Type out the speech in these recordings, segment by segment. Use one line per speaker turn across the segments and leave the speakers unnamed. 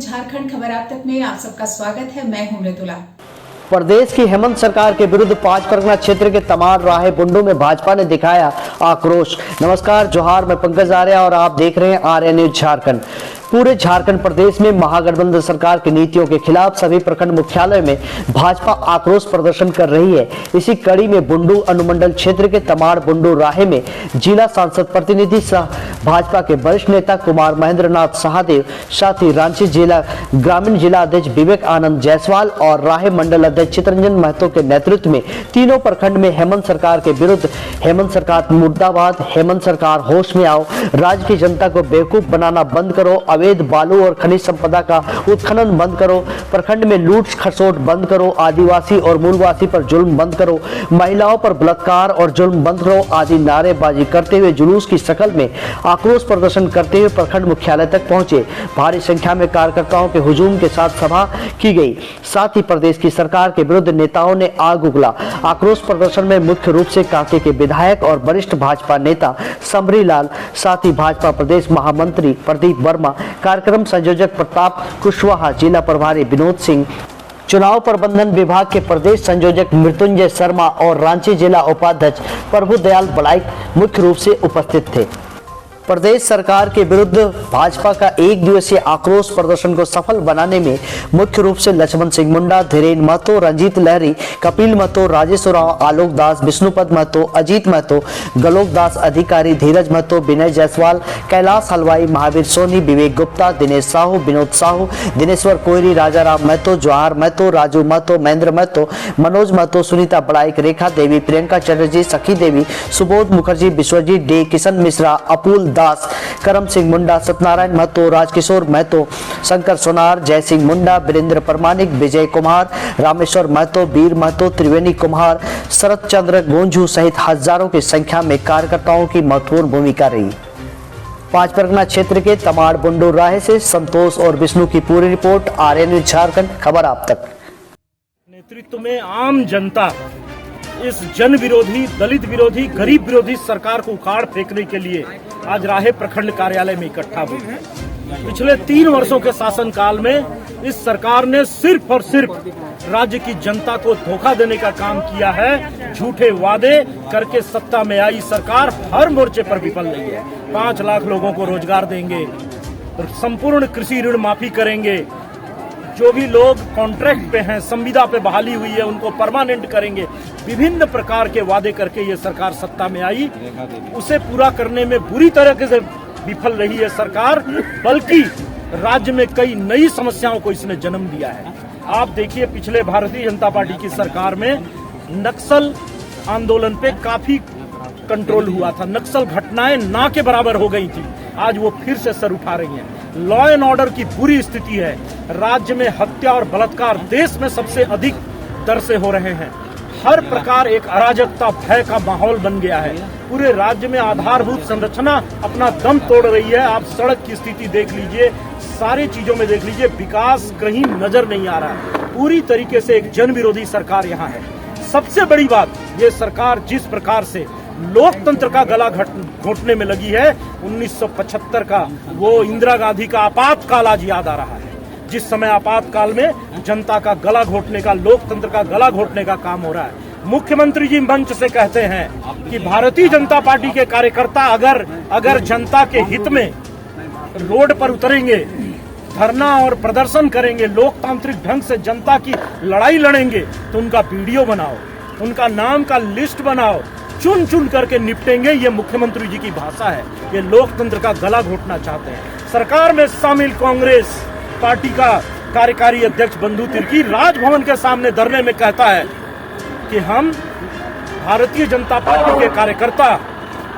झारखंड खबर आप तक में आप सबका स्वागत है। मैं हूं मृदुला।
प्रदेश की हेमंत सरकार के विरुद्ध 5 परगना क्षेत्र के तमाड़ राहे बुंडू में भाजपा ने दिखाया आक्रोश। नमस्कार, जोहार, मैं पंकज आर्या और आप देख रहे हैं आर्या न्यूज झारखंड। पूरे झारखंड प्रदेश में महागठबंधन सरकार की नीतियों के खिलाफ सभी प्रखंड मुख्यालय में भाजपा आक्रोश प्रदर्शन कर रही है। इसी कड़ी में बुंडू अनुमंडल क्षेत्र के तमाड़ बुंडू राहे में जिला सांसद प्रतिनिधि सह भाजपा के वरिष्ठ नेता कुमार महेंद्र नाथ शाहदेव, साथ ही रांची जिला ग्रामीण जिला अध्यक्ष विवेक आनंद जायसवाल और राहे मंडल अध्यक्ष चितरंजन महतो के नेतृत्व में तीनों प्रखंड में हेमंत सरकार के विरुद्ध हेमंत सरकार मुर्दाबाद, हेमंत सरकार होश में आओ, राज्य की जनता को बेवकूफ बनाना बंद करो, अवैध बालू और खनिज संपदा का उत्खनन बंद करो, प्रखंड में लूट खसोट बंद करो, आदिवासी और मूलवासी पर जुल्म बंद करो, महिलाओं पर बलात्कार और जुल्म बंद करो आदि नारेबाजी करते हुए जुलूस की शक्ल में आक्रोश प्रदर्शन करते हुए प्रखंड मुख्यालय तक पहुंचे। भारी संख्या में कार्यकर्ताओं के हुजूम के साथ सभा की गई। साथ ही प्रदेश की सरकार के विरुद्ध नेताओं ने आग उगला। आक्रोश प्रदर्शन में मुख्य रूप से कांके के विधायक और वरिष्ठ भाजपा नेता समरी लाल, साथ ही भाजपा प्रदेश महामंत्री प्रदीप वर्मा, कार्यक्रम संयोजक प्रताप कुशवाहा, जिला प्रभारी विनोद सिंह, चुनाव प्रबंधन विभाग के प्रदेश संयोजक मृत्युंजय शर्मा और रांची जिला उपाध्यक्ष प्रभुदयाल बलाइक मुख्य रूप से उपस्थित थे। प्रदेश सरकार के विरुद्ध भाजपा का एक दिवसीय आक्रोश प्रदर्शन को सफल बनाने में मुख्य रूप से लक्ष्मण सिंह मुंडा, धीरेन महतो, रंजीत लहरी, कपिल महतो, राजेश राव, आलोक दास, विष्णुपद महतो, अजीत महतो, गलोक दास अधिकारी, धीरज महतो, विनय जायसवाल, कैलाश हलवाई, महावीर सोनी, विवेक गुप्ता, दिनेश साहू, विनोद साहू, दिनेश्वर कोयरी, राजा राम महतो, जवाहर महतो, राजू महतो, महेंद्र महतो, मनोज महतो, सुनीता बड़ाइक, रेखा देवी, प्रियंका चटर्जी, सखी देवी, सुबोध मुखर्जी, विश्वजीत डे, किशन मिश्रा, अपुल दास, करम सिंह मुंडा, सत्यनारायण महतो, राजकिशोर महतो, शंकर सोनार, जय सिंह मुंडा, वीरेंद्र परमानिक, विजय कुमार, रामेश्वर महतो, वीर महतो, त्रिवेणी कुमार, शरद चंद्र गोंझू सहित हजारों की संख्या में कार्यकर्ताओं की महत्वपूर्ण भूमिका रही। 5 परगना क्षेत्र के तमाड़ बुंडू राहे से संतोष और विष्णु की पूरी रिपोर्ट, आर्या न्यूज झारखंड खबर आप तक।
नेतृत्व में आम जनता इस जन विरोधी, दलित विरोधी, गरीब विरोधी सरकार को उखाड़ फेंकने के लिए आज राहे प्रखंड कार्यालय में इकट्ठा हुई है। पिछले 3 वर्षों के शासनकाल में इस सरकार ने सिर्फ और सिर्फ राज्य की जनता को धोखा देने का काम किया है। झूठे वादे करके सत्ता में आई सरकार हर मोर्चे पर विफल रही है। 5 लाख लोगों को रोजगार देंगे, संपूर्ण कृषि ऋण माफी करेंगे, जो भी लोग कॉन्ट्रैक्ट पे हैं, संविदा पे बहाली हुई है, उनको परमानेंट करेंगे। विभिन्न प्रकार के वादे करके ये सरकार सत्ता में आई, उसे पूरा करने में बुरी तरह से विफल रही है सरकार, बल्कि राज्य में कई नई समस्याओं को इसने जन्म दिया है। आप देखिए, पिछले भारतीय जनता पार्टी की सरकार में नक्सल आंदोलन पे काफी कंट्रोल हुआ था, नक्सल घटनाएं ना के बराबर हो गई थी। आज वो फिर से सर उठा रही हैं। लॉ एंड ऑर्डर की बुरी स्थिति है। राज्य में हत्या और बलात्कार देश में सबसे अधिक दर से हो रहे हैं। हर प्रकार एक अराजकता, भय का माहौल बन गया है। पूरे राज्य में आधारभूत संरचना अपना दम तोड़ रही है। आप सड़क की स्थिति देख लीजिए, सारी चीजों में देख लीजिए, विकास कहीं नजर नहीं आ रहा है। पूरी तरीके से एक जन विरोधी सरकार यहाँ है। सबसे बड़ी बात, ये सरकार जिस प्रकार से लोकतंत्र का गला घोटने में लगी है, 1975 का वो इंदिरा गांधी का आपातकाल आज याद आ रहा है, जिस समय आपातकाल में जनता का गला घोटने का, लोकतंत्र का गला घोटने का काम हो रहा है। मुख्यमंत्री जी मंच से कहते हैं कि भारतीय जनता पार्टी के कार्यकर्ता अगर जनता के हित में रोड पर उतरेंगे, धरना और प्रदर्शन करेंगे, लोकतांत्रिक ढंग से जनता की लड़ाई लड़ेंगे, तो उनका वीडियो बनाओ, उनका नाम का लिस्ट बनाओ, चुन चुन करके निपटेंगे। ये मुख्यमंत्री जी की भाषा है। ये लोकतंत्र का गला घोटना चाहते हैं। सरकार में शामिल कांग्रेस पार्टी का कार्यकारी अध्यक्ष बंधु तिर्की राजभवन के सामने धरने में कहता है कि हम भारतीय जनता पार्टी के कार्यकर्ता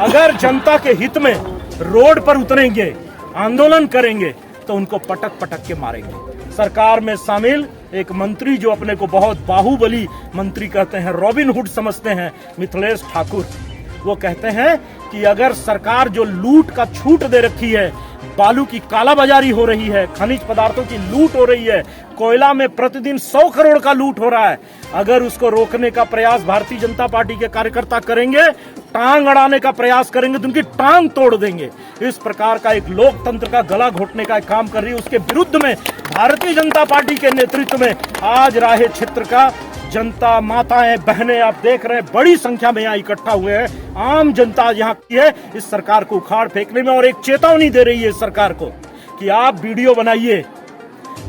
अगर जनता के हित में रोड पर उतरेंगे, आंदोलन करेंगे, तो उनको पटक पटक के मारेंगे। सरकार में शामिल एक मंत्री जो अपने को बहुत बाहुबली मंत्री कहते हैं, रॉबिन हुड समझते हैं, मिथिलेश ठाकुर, वो कहते हैं कि अगर सरकार जो लूट का छूट दे रखी है, बालू की कालाबाजारी हो रही है, खनिज पदार्थों की लूट हो रही है, कोयला में प्रतिदिन 100 करोड़ का लूट हो रहा है, अगर उसको रोकने का प्रयास भारतीय जनता पार्टी के कार्यकर्ता करेंगे टांग अड़ाने का प्रयास करेंगे तो उनकी टांग तोड़ देंगे। इस प्रकार का एक लोकतंत्र का गला घोटने का एक काम कर रही है। उसके विरुद्ध में भारतीय जनता पार्टी के नेतृत्व में आज राहे क्षेत्र का जनता, माताएं, बहनें, आप देख रहे हैं बड़ी संख्या में यहाँ इकट्ठा हुए हैं। आम जनता यहाँ की है इस सरकार को उखाड़ फेंकने में, और एक चेतावनी दे रही है सरकार को कि आप वीडियो बनाइए।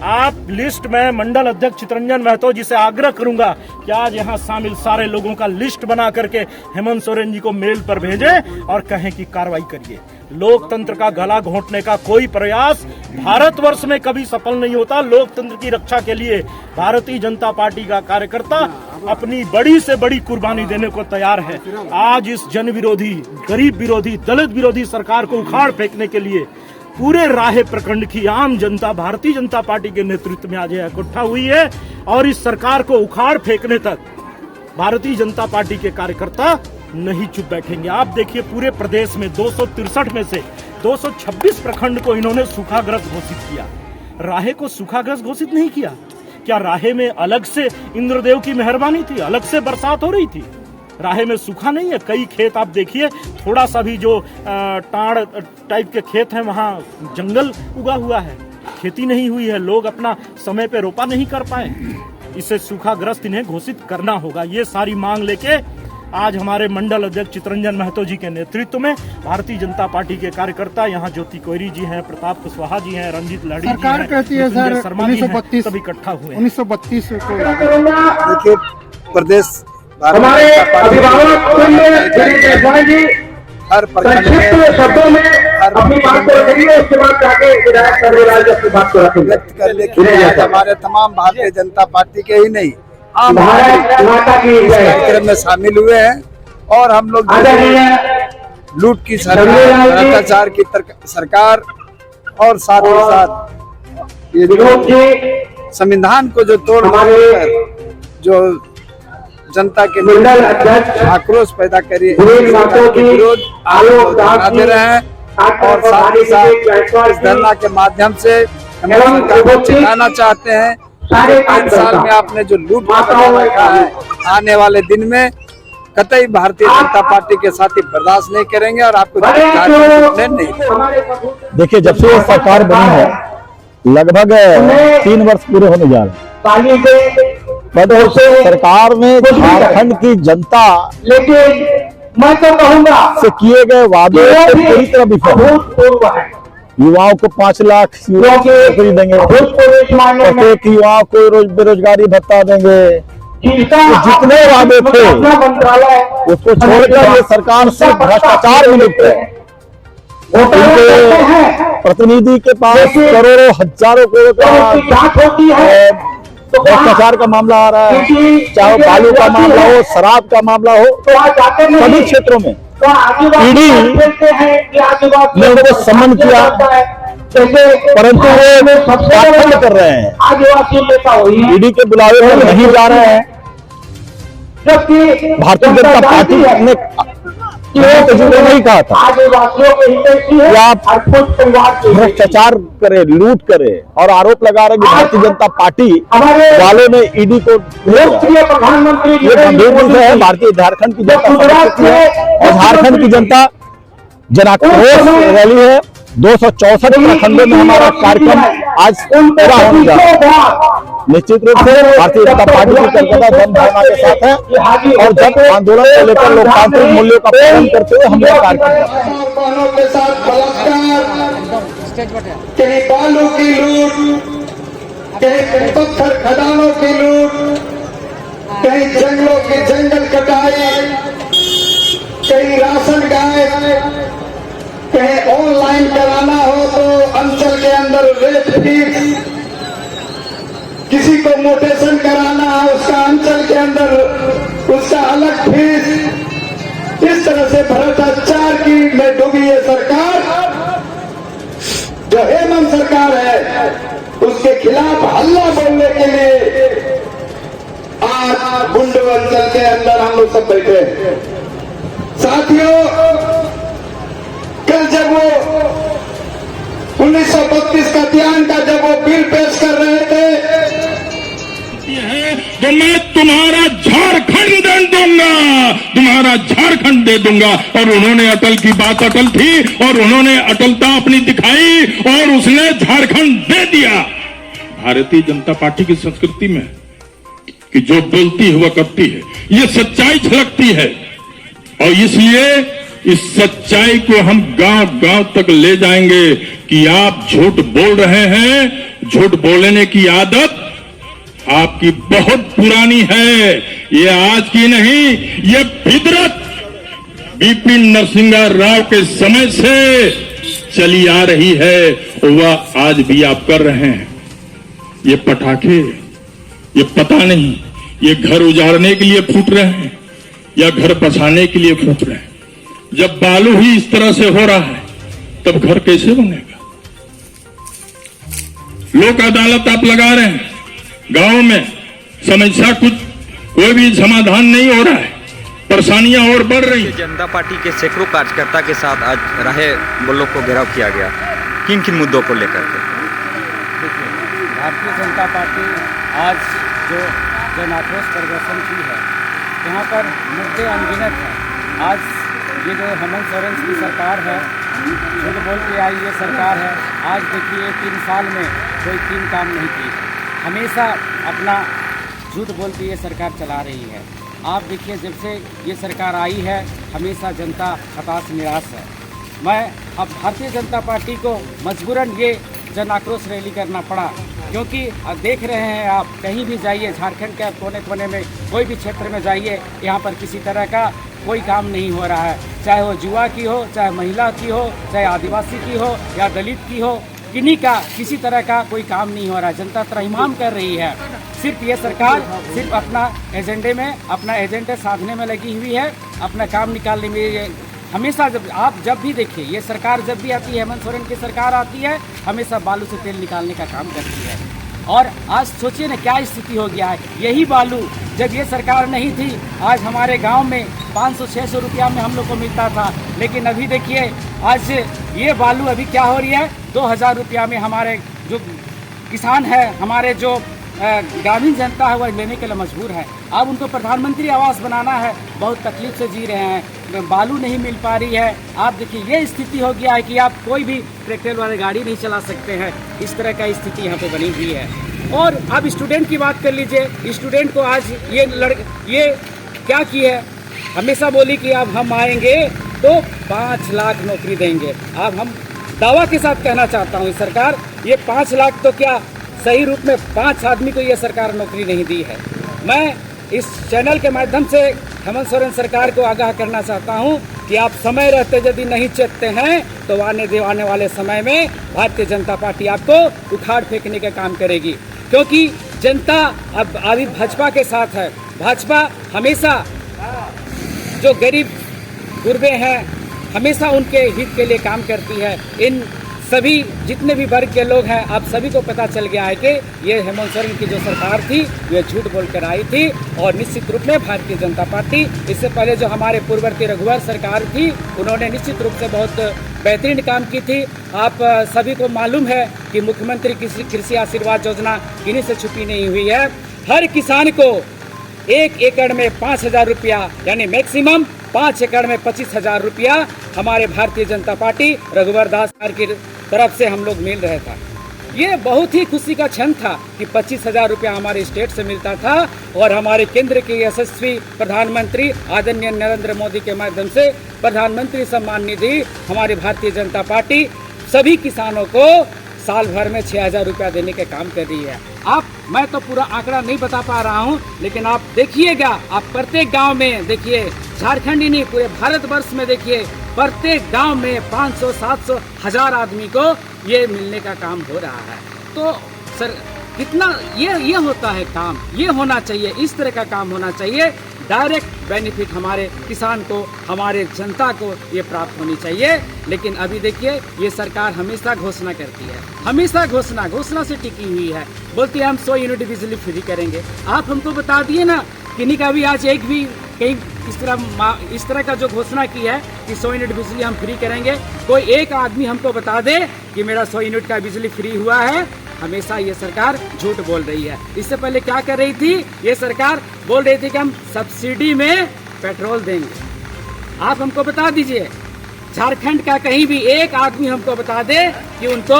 आप लिस्ट में मंडल अध्यक्ष चितरंजन महतो जी से आग्रह करूंगा कि आज यहाँ शामिल सारे लोगों का लिस्ट बना करके हेमंत सोरेन जी को मेल पर भेजें और कहें कि कार्रवाई करिए। लोकतंत्र का गला घोंटने का कोई प्रयास भारतवर्ष में कभी सफल नहीं होता। लोकतंत्र की रक्षा के लिए भारतीय जनता पार्टी का कार्यकर्ता अपनी बड़ी से बड़ी कुर्बानी देने को तैयार है। आज इस जन विरोधी, गरीब विरोधी, दलित विरोधी सरकार को उखाड़ फेंकने के लिए पूरे राहे प्रखंड की आम जनता भारतीय जनता पार्टी के नेतृत्व में आज इकट्ठा हुई है, और इस सरकार को उखाड़ फेंकने तक भारतीय जनता पार्टी के कार्यकर्ता नहीं चुप बैठेंगे। आप देखिए पूरे प्रदेश में 263 में से 226 प्रखंड को इन्होंने सूखाग्रस्त घोषित किया। राहे को सूखाग्रस्त घोषित नहीं किया। क्या राहे में अलग से इंद्रदेव की मेहरबानी थी, अलग से बरसात हो रही थी? राहे में सूखा नहीं है। कई खेत आप देखिए, थोड़ा सा भी जो टाड़ टाइप के खेत हैं वहाँ जंगल उगा हुआ है, खेती नहीं हुई है, लोग अपना समय पे रोपा नहीं कर पाए। इसे सूखाग्रस्त इन्हें घोषित करना होगा। ये सारी मांग लेके आज हमारे मंडल अध्यक्ष चितरंजन महतो जी के नेतृत्व में भारतीय जनता पार्टी के कार्यकर्ता यहाँ ज्योति कोयरी जी हैं, प्रताप कुशवाहा जी हैं, रंजीत लाड़ी जी हैं,
कहती है सर
शर्मा जी हैं, सब इकट्ठा हुए
1932 को
देखिए प्रदेश
हमारे अभिभावक
हर प्रखंड
शब्दों में अपनी बात को रखेंगे, उसके बाद जाके विधायक सर्वेलाल जी अपनी बात को रखेंगे।
व्यक्त करने के लिए हमारे तमाम भारतीय जनता पार्टी के ही नहीं आम कार्यक्रम में शामिल हुए हैं, और हम लोग लूट की सरकार, भ्रष्टाचार की सरकार और साथ ही साथ ये जो संविधान को जो तोड़ जो जनता के आक्रोश पैदा करिए विरोध दे रहे हैं, और साथ ही साथ इस धरना के माध्यम से हम सरकार को चिढ़ाना चाहते हैं। 5 साल में आपने जो लूट रखा है, आने वाले दिन में कतई भारतीय जनता पार्टी के साथी बर्दाश्त नहीं करेंगे और आपको नहीं।
देखिए, जब से सरकार बनी है लगभग 3 वर्ष पूरे होने जा रहे हैं, सरकार में झारखंड की जनता
लेकिन मैं तो कहूँगा
से किए गए वादे पूरी तरह विफल है। युवाओं को 5 लाख नौकरी देंगे, प्रत्येक युवाओं को बेरोजगारी भत्ता देंगे, जितने वादे थे उसको छोड़कर ये सरकार सिर्फ भ्रष्टाचार में लिप्त है। प्रतिनिधि के पास करोड़ों हजारों करोड़ भ्रष्टाचार का मामला आ रहा है, चाहे बालू का मामला हो, शराब का मामला हो, सभी क्षेत्रों में ईडी ने उनको सम्मान किया, परंतु वो पाखंड कर रहे हैं, ईडी के बुलावे पर नहीं जा रहे हैं। भारतीय जनता पार्टी ने नहीं कहा था कि आप भ्रष्टाचार करे, लूट करे, और आरोप लगा रहे कि भारतीय जनता पार्टी वालों ने ईडी को ये गंभीर विषय है। भारतीय झारखंड की जनता है और झारखंड की जनता जनाक्रोश रैली है। 264 प्रखंडों में हमारा कार्यक्रम आज पूरा होने जा रहा है। निश्चित रूप से भारतीय जनता पार्टी की कलकत्ता जन भावना के साथ है, और जब आंदोलन को लेकर लोकतांत्रिक मूल्यों का पालन करते हुए हम लोग कार्यक्रम
के साथ बलात्कार, कहीं बालू की लूट, कहीं पत्थर खदानों की लूट, कहीं जंगलों की जंगल कटाई, कहीं राशन गायब, कहीं ऑनलाइन कराना हो तो अंचल के अंदर रेट फीस, किसी को मोटेशन कराना है उसका अंचल के अंदर उसका अलग फीस। इस तरह से भ्रष्टाचार की में डूबी है सरकार। जो हेमंत सरकार है उसके खिलाफ हल्ला बोलने के लिए आज बुंडू अंचल के अंदर हम लोग सब बैठे हैं। साथियों, कल जब वो 1932 का ध्यान का जब वो बिल पेश कर रहे थे
तो मैं तुम्हारा झारखंड दंड दूंगा, तुम्हारा
सारा झारखंड दे दूंगा। और उन्होंने अटल की बात अटल थी और उन्होंने अटलता अपनी दिखाई और उसने झारखंड दे दिया। भारतीय जनता पार्टी की संस्कृति में कि जो बोलती है वह करती है, ये सच्चाई झलकती है। और इसलिए इस सच्चाई को हम गांव गांव तक ले जाएंगे कि आप झूठ बोल रहे हैं। झूठ बोलने की आदत आपकी बहुत पुरानी है, ये आज की नहीं, ये फितरत बिपिन नरसिंह राव के समय से चली आ रही है और वह आज भी आप कर रहे हैं। ये पटाखे, ये पता नहीं ये घर उजाड़ने के लिए फूट रहे हैं या घर बसाने के लिए फूट रहे हैं। जब बालू ही इस तरह से हो रहा है तब घर कैसे बनेगा? लोक अदालत आप लगा रहे हैं गांव में, समस्या कुछ कोई भी समाधान नहीं हो रहा है, परेशानियां और बढ़ रही।
जनता पार्टी के सैकड़ों कार्यकर्ता के साथ आज राहे बुल्लो को घेराव किया गया, किन किन मुद्दों को लेकर के?
भारतीय जनता पार्टी आज जो जन आक्रोश प्रदर्शन की है, यहाँ पर मुद्दे अनगिनत हैं। आज ये जो हेमंत सोरेन की सरकार है, झूठ बोल के आई ये सरकार है, आज देखिए 3 साल में कोई 3 काम नहीं की, हमेशा अपना झूठ बोल के ये सरकार चला रही है। आप देखिए जब से ये सरकार आई है हमेशा जनता हताश निराश है। मैं अब भारतीय जनता पार्टी को मजबूरन ये जन आक्रोश रैली करना पड़ा, क्योंकि देख रहे हैं आप कहीं भी जाइए, झारखंड के कोने कोने में कोई भी क्षेत्र में जाइए, यहाँ पर किसी तरह का कोई काम नहीं हो रहा है, चाहे वो युवा की हो, चाहे महिला की हो, चाहे आदिवासी की हो या दलित की हो, किन्हीं का किसी तरह का कोई काम नहीं हो रहा है। जनता त्रहिमाम कर रही है। सिर्फ ये सरकार सिर्फ अपना एजेंडे में, अपना एजेंडे साधने में लगी हुई है, अपना काम निकालने में। ये हमेशा जब भी देखिए ये सरकार जब भी आती है, हेमंत सोरेन की सरकार आती है, हमेशा बालू से तेल निकालने का काम करती है। और आज सोचिए ना क्या स्थिति हो गया है। यही बालू जब ये सरकार नहीं थी, आज हमारे गांव में 500-600 रुपया में हम लोग को मिलता था, लेकिन अभी देखिए आज ये बालू अभी क्या हो रही है, 2000 रुपया में हमारे जो किसान है, हमारे जो ग्रामीण जनता है वह लेने के लिए मजबूर है। अब उनको प्रधानमंत्री आवास बनाना है, बहुत तकलीफ से जी रहे हैं, बालू नहीं मिल पा रही है। आप देखिए ये स्थिति हो गया है कि आप कोई भी ट्रैक्टर वाले गाड़ी नहीं चला सकते हैं, इस तरह का स्थिति यहाँ पे बनी हुई है। और अब स्टूडेंट की बात कर लीजिए, स्टूडेंट को आज ये क्या की है, हमेशा बोली कि अब हम आएंगे तो 5 लाख नौकरी देंगे। अब हम दावा के साथ कहना चाहता हूँ सरकार, ये 5 लाख तो क्या सही रूप में 5 आदमी को ये सरकार नौकरी नहीं दी है। मैं इस चैनल के माध्यम से हेमंत सोरेन सरकार को आगाह करना चाहता हूं कि आप समय रहते यदि नहीं चेतते हैं तो आने वाले समय में भारतीय जनता पार्टी आपको उखाड़ फेंकने का काम करेगी, क्योंकि जनता अब अभी भाजपा के साथ है। भाजपा हमेशा जो गरीब गुरबे हैं हमेशा उनके हित के लिए काम करती है। इन सभी जितने भी वर्ग के लोग हैं, आप सभी को पता चल गया है कि ये हेमंत सोरेन की जो सरकार थी ये झूठ बोलकर आई थी। और निश्चित रूप में भारतीय जनता पार्टी, इससे पहले जो हमारे पूर्ववर्ती रघुवर सरकार थी, उन्होंने निश्चित रूप से बहुत बेहतरीन काम की थी। आप सभी को मालूम है कि मुख्यमंत्री कृषि आशीर्वाद योजना किन्हीं से छुपी नहीं हुई है। हर किसान को 1 एकड़ में 5000 रुपया, यानी मैक्सिमम 5 एकड़ में 25,000 रुपया हमारे भारतीय जनता पार्टी रघुवर दास सरकार की तरफ से हम लोग मिल रहा था। ये बहुत ही खुशी का क्षण था कि 25,000 रुपया हमारे स्टेट से मिलता था और हमारे केंद्र के यशस्वी प्रधानमंत्री आदरणीय नरेंद्र मोदी के माध्यम से प्रधानमंत्री सम्मान निधि हमारी भारतीय जनता पार्टी सभी किसानों को साल भर में 6,000 रुपया देने के काम कर रही है। मैं तो पूरा आंकड़ा नहीं बता पा रहा हूँ, लेकिन आप देखिएगा, आप प्रत्येक गांव में देखिए, झारखंड ही नहीं पूरे भारतवर्ष में देखिए, प्रत्येक गांव में 500, 700, 1000 आदमी को ये मिलने का काम हो रहा है। तो सर कितना ये होता है काम, ये होना चाहिए, इस तरह का काम होना चाहिए। डायरेक्ट बेनिफिट हमारे किसान को, हमारे जनता को ये प्राप्त होनी चाहिए। लेकिन अभी देखिए ये सरकार हमेशा घोषणा करती है, हमेशा घोषणा से टिकी हुई है। बोलती है हम 100 यूनिट बिजली फ्री करेंगे। आप हमको बता दिए ना, किन्हीं का भी आज एक भी कहीं इस तरह का जो घोषणा की है कि 100 यूनिट बिजली हम फ्री करेंगे, कोई एक आदमी हमको बता दे कि मेरा 100 यूनिट का बिजली फ्री हुआ है। हमेशा ये सरकार झूठ बोल रही है। इससे पहले क्या कर रही थी, ये सरकार बोल रही थी कि हम सब्सिडी में पेट्रोल देंगे, आप हमको बता दीजिए, झारखंड का कहीं भी एक आदमी हमको बता दे कि उनको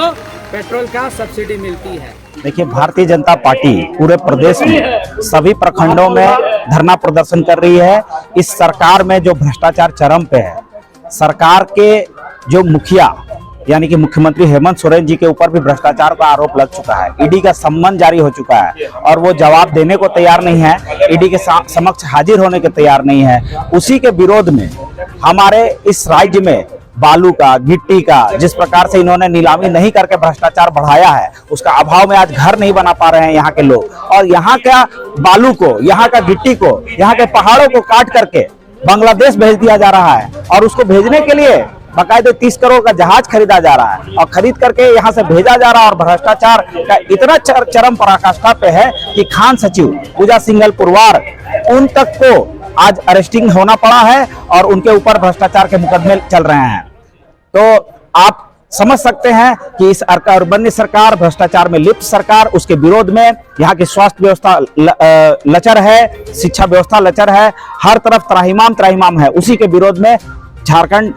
पेट्रोल का सब्सिडी मिलती है।
देखिए, भारतीय जनता पार्टी पूरे प्रदेश में सभी प्रखंडों में धरना प्रदर्शन कर रही है। इस सरकार में जो भ्रष्टाचार चरम पे है, सरकार के जो मुखिया यानी कि मुख्यमंत्री हेमंत सोरेन जी के ऊपर भी भ्रष्टाचार का आरोप लग चुका है। ईडी का सम्मन जारी हो चुका है और वो जवाब देने को तैयार नहीं है, ईडी के समक्ष हाजिर होने के तैयार नहीं है। उसी के विरोध में हमारे इस राज्य में बालू का, गिट्टी का, जिस प्रकार से इन्होंने नीलामी नहीं करके भ्रष्टाचार बढ़ाया है, उसका अभाव में आज घर नहीं बना पा रहे हैं यहाँ के लोग। और यहाँ का बालू को, यहाँ का गिट्टी को, यहाँ के पहाड़ों को काट करके बांग्लादेश भेज दिया जा रहा है और उसको भेजने के लिए बाकायदे 30 करोड़ का जहाज खरीदा जा रहा है और खरीद करके यहाँ से भेजा जा रहा है। और भ्रष्टाचार का इतना चरम पराकाष्ठा पे है कि खान सचिव पूजा सिंघल पुरवार उन तक को आज अरेस्टिंग होना पड़ा है और उनके ऊपर भ्रष्टाचार के मुकदमे चल रहे हैं। तो आप समझ सकते हैं कि इस अरबन्नी सरकार, भ्रष्टाचार में लिप्त सरकार, उसके विरोध में यहाँ की स्वास्थ्य व्यवस्था लचर है, शिक्षा व्यवस्था लचर है, हर तरफ त्राहिमाम है। उसी के विरोध में झारखंड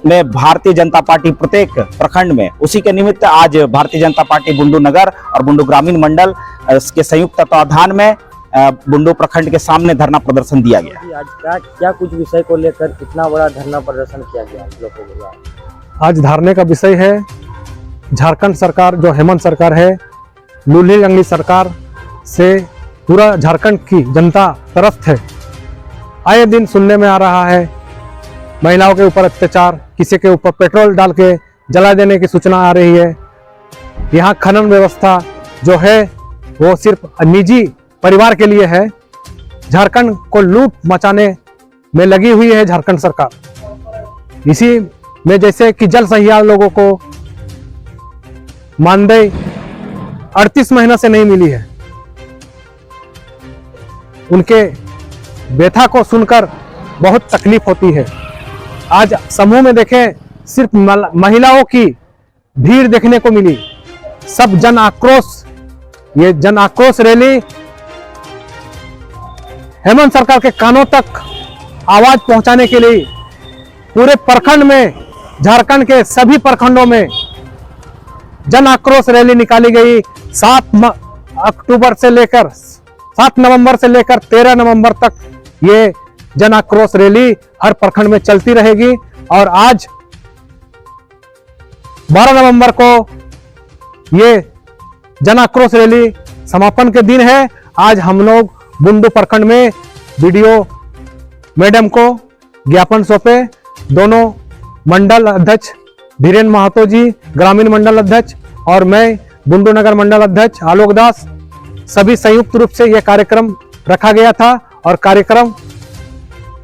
में भारतीय जनता पार्टी प्रत्येक प्रखंड में, उसी के निमित्त आज भारतीय जनता पार्टी बुंडू नगर और बुंडू ग्रामीण मंडल के संयुक्त तत्वाधान में बुंडू प्रखंड के सामने धरना प्रदर्शन दिया गया।
आज क्या कुछ विषय को लेकर इतना बड़ा धरना प्रदर्शन किया गया लोगों द्वारा?
आज धरने का विषय है झारखंड सरकार, जो हेमंत सरकार है, लूली लंगड़ी सरकार से पूरा झारखंड की जनता त्रस्त है। आए दिन सुनने में आ रहा है महिलाओं के ऊपर अत्याचार, किसी के ऊपर पेट्रोल डाल के जला देने की सूचना आ रही है। यहाँ खनन व्यवस्था जो है वो सिर्फ निजी परिवार के लिए है। झारखंड को लूट मचाने में लगी हुई है झारखंड सरकार। इसी में जैसे कि जल सहियाल लोगों को मानदेय 38 महीना से नहीं मिली है, उनके व्यथा को सुनकर बहुत तकलीफ होती है। आज समूह में देखें, सिर्फ महिलाओं की भीड़ देखने को मिली। सब जन आक्रोश, ये जन आक्रोश रैली हेमंत सरकार के कानों तक आवाज पहुंचाने के लिए पूरे प्रखंड में, झारखंड के सभी प्रखंडों में जन आक्रोश रैली निकाली गई। 7 नवंबर से लेकर 13 नवंबर तक ये जन आक्रोश रैली हर प्रखंड में चलती रहेगी। और आज 12 नवंबर को ये जन आक्रोश रैली समापन के दिन है। आज हम लोग बुंडू प्रखंड में वीडियो मैडम को ज्ञापन सौंपे। दोनों मंडल अध्यक्ष धीरेन्द्र महतो जी, ग्रामीण मंडल अध्यक्ष, और मैं बुंडू नगर मंडल अध्यक्ष आलोक दास, सभी संयुक्त रूप से यह कार्यक्रम रखा गया था। और कार्यक्रम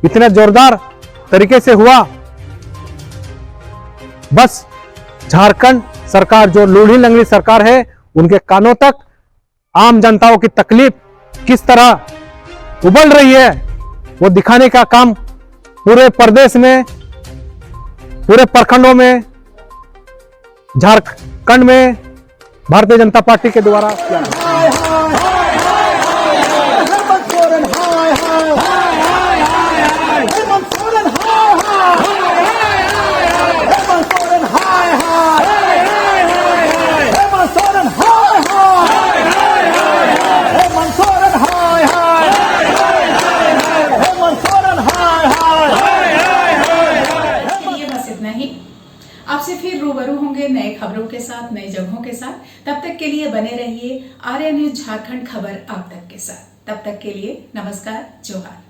इतना जोरदार तरीके से हुआ, बस झारखंड सरकार जो लूढ़ी लंगड़ी सरकार है, उनके कानों तक आम जनताओं की तकलीफ किस तरह उबल रही है वो दिखाने का काम पूरे प्रदेश में, पूरे प्रखंडों में, झारखंड में भारतीय जनता पार्टी के द्वारा किया।
आपसे फिर रूबरू होंगे नए खबरों के साथ, नई जगहों के साथ। तब तक के लिए बने रहिए आर्या न्यूज झारखंड खबर आप तक के साथ। तब तक के लिए नमस्कार, जोहार।